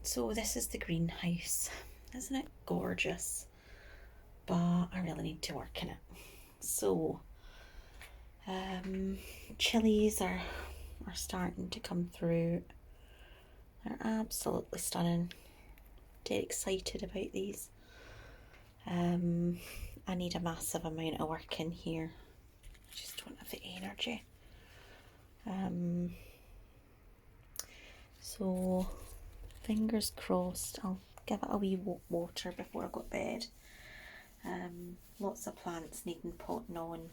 So this is the greenhouse. Isn't it gorgeous? But I really need to work in it. So chilies are starting to come through. They're absolutely stunning. Dead excited about these. I need a massive amount of work in here. I just don't have the energy. So fingers crossed. I'll give it a wee water before I go to bed. Lots of plants needing potting on,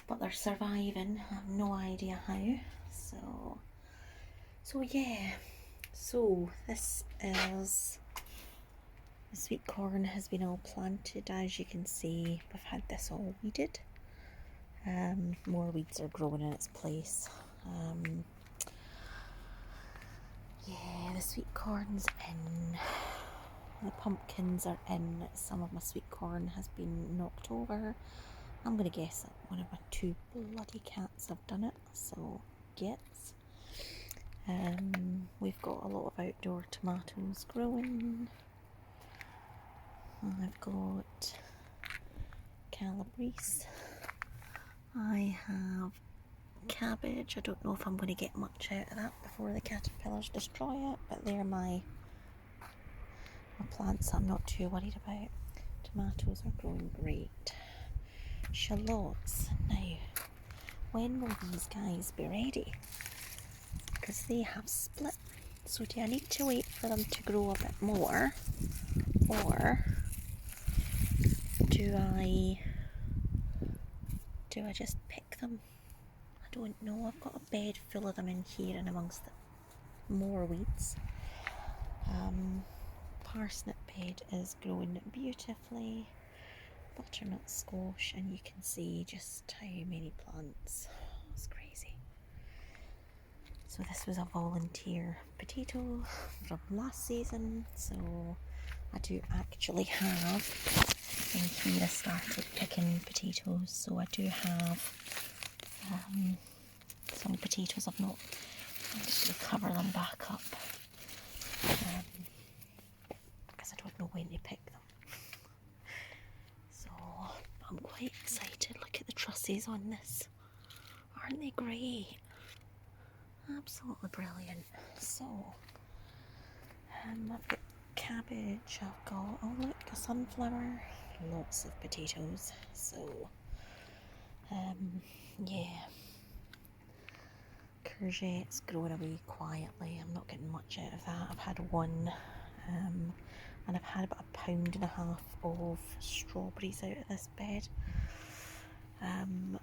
but they're surviving. I have no idea how. So yeah. So this is the sweet corn has been all planted. As you can see, we've had this all weeded. More weeds are growing in its place. Yeah, the sweet corn's in. The pumpkins are in. Some of my sweet corn has been knocked over. I'm going to guess that one of my two bloody cats have done it. So, yes. We've got a lot of outdoor tomatoes growing. I've got calabrese. I have cabbage. I don't know if I'm going to get much out of that before the caterpillars destroy it, but they're my plants I'm not too worried about. Tomatoes are growing great. Shallots. Now, when will these guys be ready? Because they have split. So do I need to wait for them to grow a bit more? Or do I just pick them? I don't know. I've got a bed full of them in here and amongst the more weeds. Parsnip bed is growing beautifully. Butternut squash, and you can see just how many plants. It's crazy. So this was a volunteer potato from last season. So I do actually have, in here I started picking potatoes. So I do have some potatoes I've not. I'm just going to cover them back up because I don't know when to pick them. So I'm quite excited. Look at the trusses on this. Aren't they great? Absolutely brilliant. So I've got cabbage, I've got, oh look, a sunflower, lots of potatoes. So yeah, courgettes growing away quietly. I'm not getting much out of that. I've had one, and I've had about 1.5 pounds of strawberries out of this bed.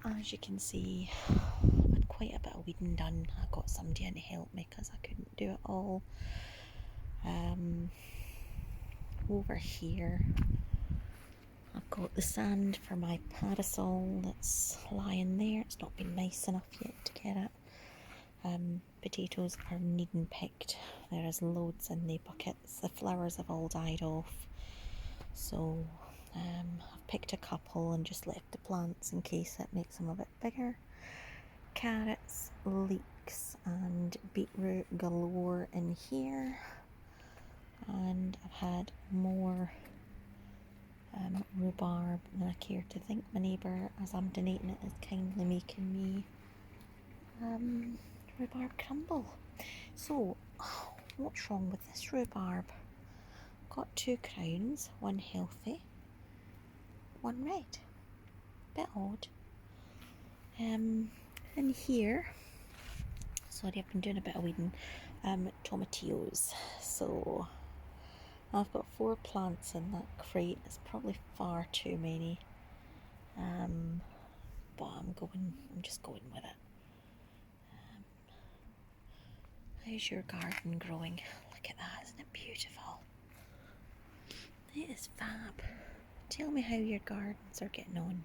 As you can see, I've had quite a bit of weeding done. I got somebody in to help me because I couldn't do it all. Over here I've got the sand for my parasol that's lying there. It's not been nice enough yet to get it. Potatoes are needing picked. There is loads in the buckets. The flowers have all died off. So I've picked a couple and just left the plants in case it makes them a bit bigger. Carrots, leeks and beetroot galore in here. And I've had more rhubarb than I care to think. My neighbour, as I'm donating it, is kindly making me rhubarb crumble. So, what's wrong with this rhubarb? Got 2 crowns, one healthy, one red. Bit odd. In here, sorry, I've been doing a bit of weeding. Tomatillos. So I've got 4 plants in that crate. It's probably far too many. But I'm just going with it. How's your garden growing? Look at that, isn't it beautiful? It is fab. Tell me how your gardens are getting on.